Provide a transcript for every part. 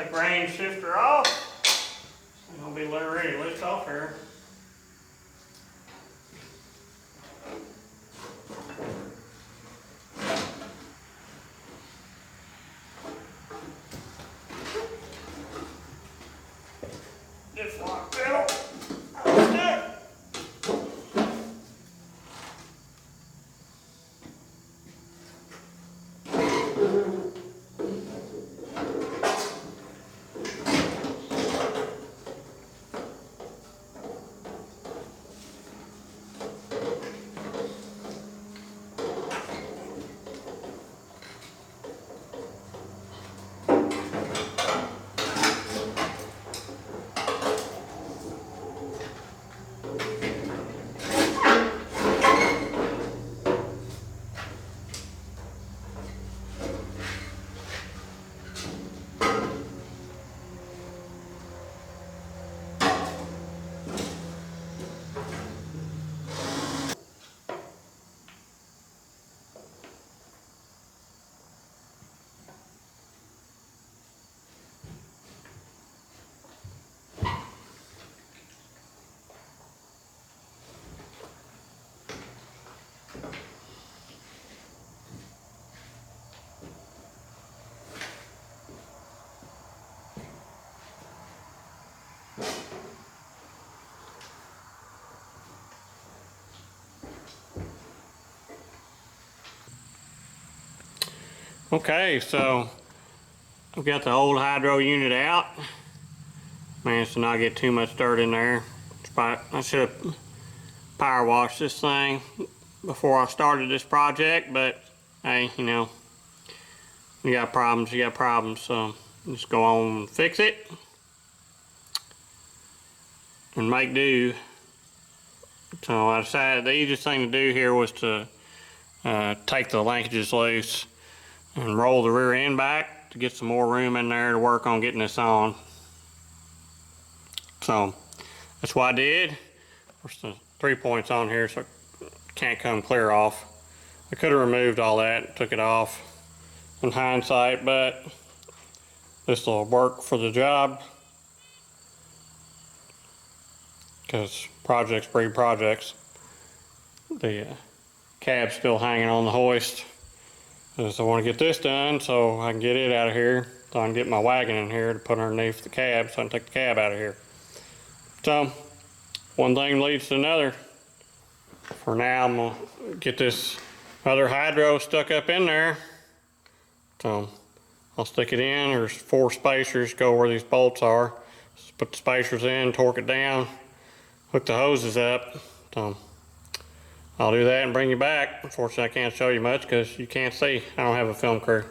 Take range shifter off. And I'll be ready to lift off here. Just lock pedal. Okay, so I've got the old hydro unit out. Managed to not get too much dirt in there. I should have power washed this thing before I started this project, but hey, you know, you got problems, so just go on and fix it and make do. So I decided the easiest thing to do here was to take the linkages loose and roll the rear end back to get some more room in there to work on getting this on. So that's what I did. There's the 3 points on here, so it can't come clear off. I could have removed all that and took it off in hindsight, but this will work for the job because projects breed projects. The cab's still hanging on the hoist. So I want to get this done so I can get it out of here, so I can get my wagon in here to put underneath the cab so I can take the cab out of here. So one thing leads to another. For now, I'm going to get this other hydro stuck up in there. So I'll stick it in. There's 4 spacers go where these bolts are. Just put the spacers in, torque it down, hook the hoses up. So I'll do that and bring you back. Unfortunately, I can't show you much because you can't see. I don't have a film crew.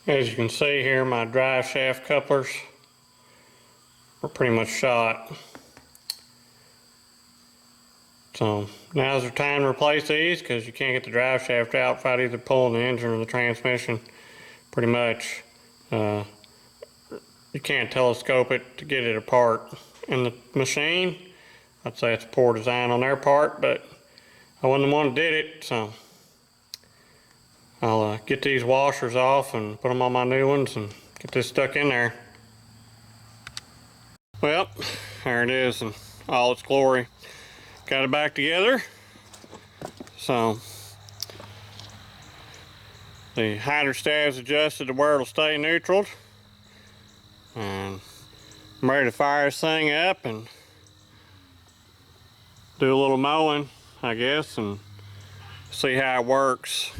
As you can see here, my drive shaft couplers are pretty much shot. So now's the time to replace these because you can't get the drive shaft out without either pulling the engine or the transmission. Pretty much. You can't telescope it to get it apart. In the machine, I'd say it's a poor design on their part, but I wasn't the one that did it, so I'll get these washers off and put them on my new ones and get this stuck in there. Well, there it is in all its glory. Got it back together. So the hydrostat is adjusted to where it'll stay neutral. And I'm ready to fire this thing up and do a little mowing, I guess, and see how it works.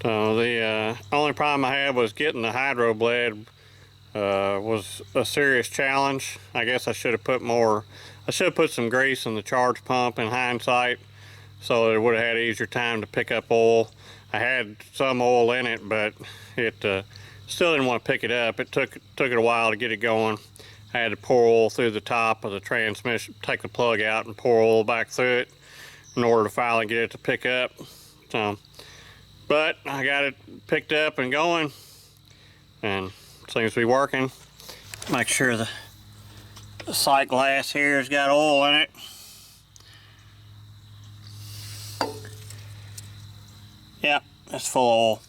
So the only problem I had was getting the hydro blade was a serious challenge. I guess I should have put some grease in the charge pump in hindsight, so it would have had easier time to pick up oil. I had some oil in it, but it still didn't want to pick it up. It took it a while to get it going. I had to pour oil through the top of the transmission, take the plug out and pour oil back through it in order to finally get it to pick up. So, but I got it picked up and going, and it seems to be working. Make sure the sight glass here has got oil in it. Yep, it's full of oil.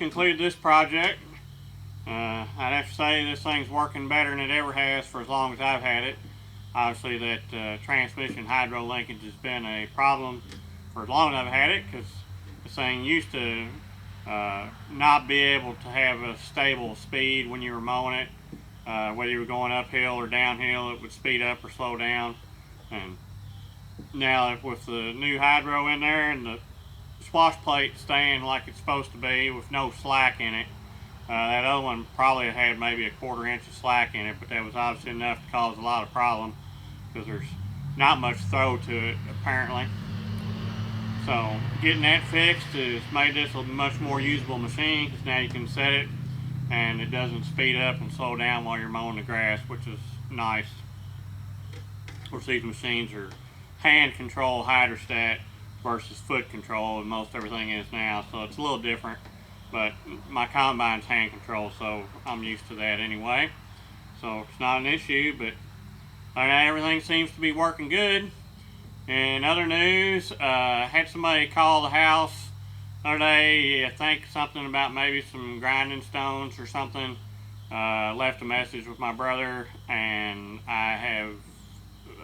conclude this project. I'd have to say this thing's working better than it ever has for as long as I've had it. Obviously that transmission hydro linkage has been a problem for as long as I've had it, because this thing used to not be able to have a stable speed when you were mowing it. Whether you were going uphill or downhill, it would speed up or slow down. And now with the new hydro in there and the swash plate staying like it's supposed to be with no slack in it, that other one probably had maybe a 1/4 inch of slack in it, but that was obviously enough to cause a lot of problem, because there's not much throw to it apparently. So getting that fixed has made this a much more usable machine, because now you can set it and it doesn't speed up and slow down while you're mowing the grass, which is nice. Of course, these machines are hand control hydrostat versus foot control, and most everything is now, so it's a little different. But my combine's hand control, so I'm used to that anyway, so it's not an issue. But everything seems to be working good. In other news, had somebody call the house the other day, I think something about maybe some grinding stones or something. Left a message with my brother, and I have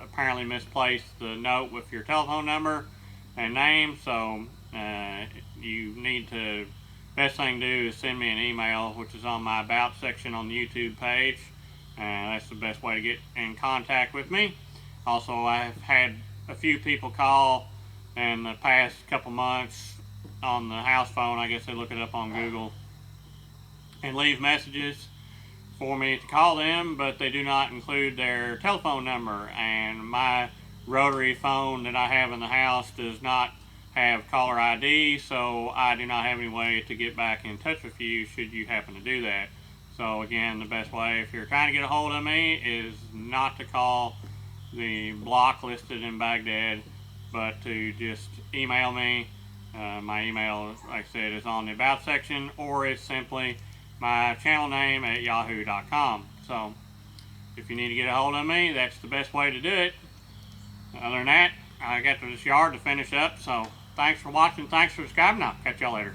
apparently misplaced the note with your telephone number and name, so you need to, best thing to do is send me an email, which is on my About section on the YouTube page, and that's the best way to get in contact with me. Also, I've had a few people call in the past couple months on the house phone. I guess they look it up on Google and leave messages for me to call them, but they do not include their telephone number, and my rotary phone that I have in the house does not have caller ID, so I do not have any way to get back in touch with you should you happen to do that. So again, the best way if you're trying to get a hold of me is not to call the block listed in Baghdad, but to just email me. My email, like I said, is on the About section, or it's simply my channel name at yahoo.com. So if you need to get a hold of me, that's the best way to do it. Other than that, I got to this yard to finish up, so thanks for watching, thanks for subscribing, I'll catch y'all later.